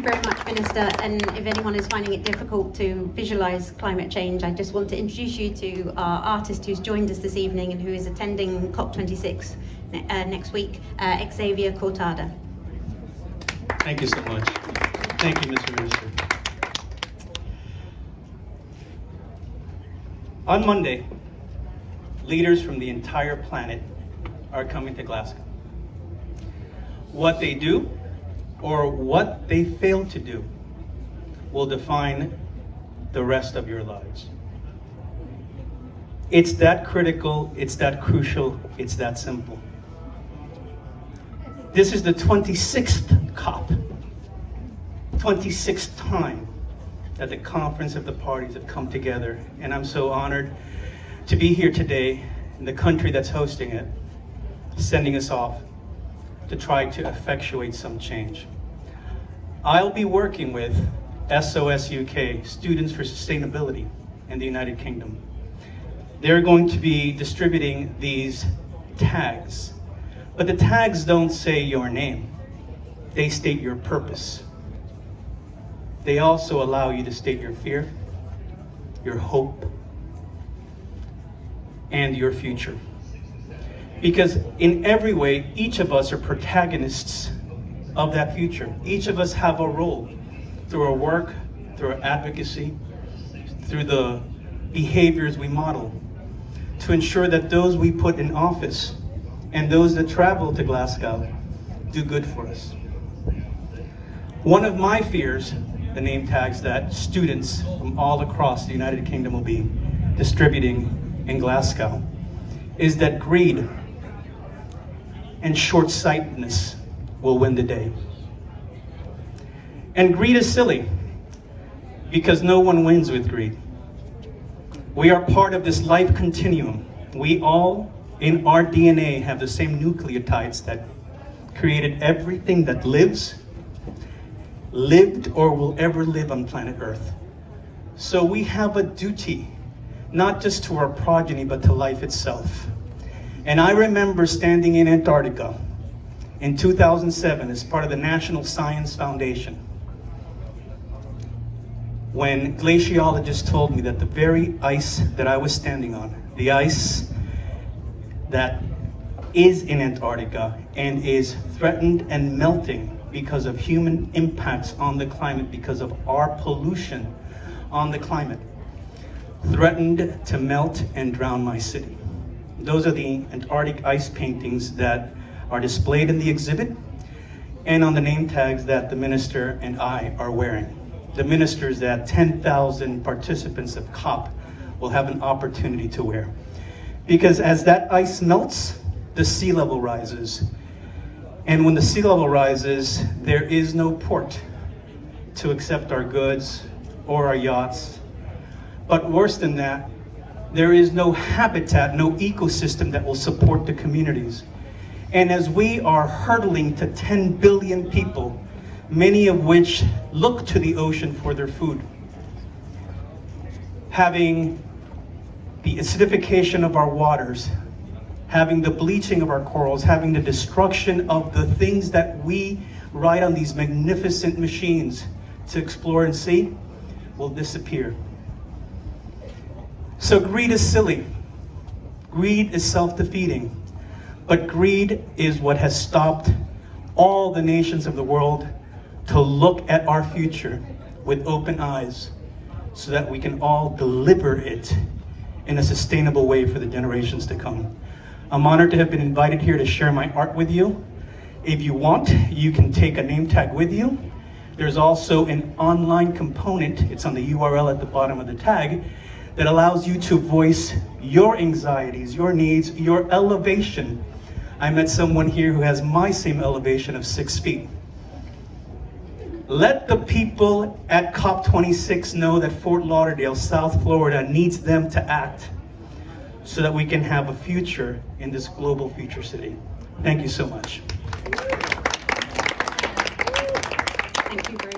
very much, Minister. And if anyone is finding it difficult to visualize climate change, I just want to introduce you to our artist who's joined us this evening and who is attending COP26 next week, Xavier Cortada. Thank you so much. Thank you, Mr. Minister. On Monday, leaders from the entire planet are coming to Glasgow. What they do, or what they fail to do, will define the rest of your lives. It's that critical, it's that crucial, it's that simple. This is the 26th COP, 26th time that the Conference of the Parties have come together, and I'm so honored to be here today in the country that's hosting it, sending us off to try to effectuate some change. I'll be working with SOS UK, Students for Sustainability in the United Kingdom. They're going to be distributing these tags, but the tags don't say your name. They state your purpose. They also allow you to state your fear, your hope, and your future. Because in every way, each of us are protagonists of that future. Each of us have a role through our work, through our advocacy, through the behaviors we model, to ensure that those we put in office and those that travel to Glasgow do good for us. One of my fears, the name tags that students from all across the United Kingdom will be distributing in Glasgow, is that greed and short-sightedness will win the day. And greed is silly, because no one wins with greed. We are part of this life continuum. We all, in our DNA, have the same nucleotides that created everything that lives, lived, or will ever live on planet Earth. So we have a duty, not just to our progeny, but to life itself. And I remember standing in Antarctica in 2007 as part of the National Science Foundation, when glaciologists told me that the very ice that I was standing on, the ice that is in Antarctica and is threatened and melting because of human impacts on the climate, because of our pollution on the climate, threatened to melt and drown my city. Those are the Antarctic ice paintings that are displayed in the exhibit and on the name tags that the minister and I are wearing. The ministers that 10,000 participants of COP will have an opportunity to wear. Because as that ice melts, the sea level rises. And when the sea level rises, there is no port to accept our goods or our yachts. But worse than that, there is no habitat, no ecosystem that will support the communities. And as we are hurtling to 10 billion people, many of which look to the ocean for their food, having the acidification of our waters, having the bleaching of our corals, having the destruction of the things that we ride on these magnificent machines to explore and see, will disappear. So greed is silly. Greed is self-defeating. But greed is what has stopped all the nations of the world to look at our future with open eyes so that we can all deliver it in a sustainable way for the generations to come. I'm honored to have been invited here to share my art with you. If you want, you can take a name tag with you. There's also an online component, it's on the URL at the bottom of the tag, that allows you to voice your anxieties, your needs, your elevation. I met someone here who has my same elevation of 6 feet. Let the people at COP26 know that Fort Lauderdale, South Florida, needs them to act so that we can have a future in this global future city. Thank you so much. Thank you very much.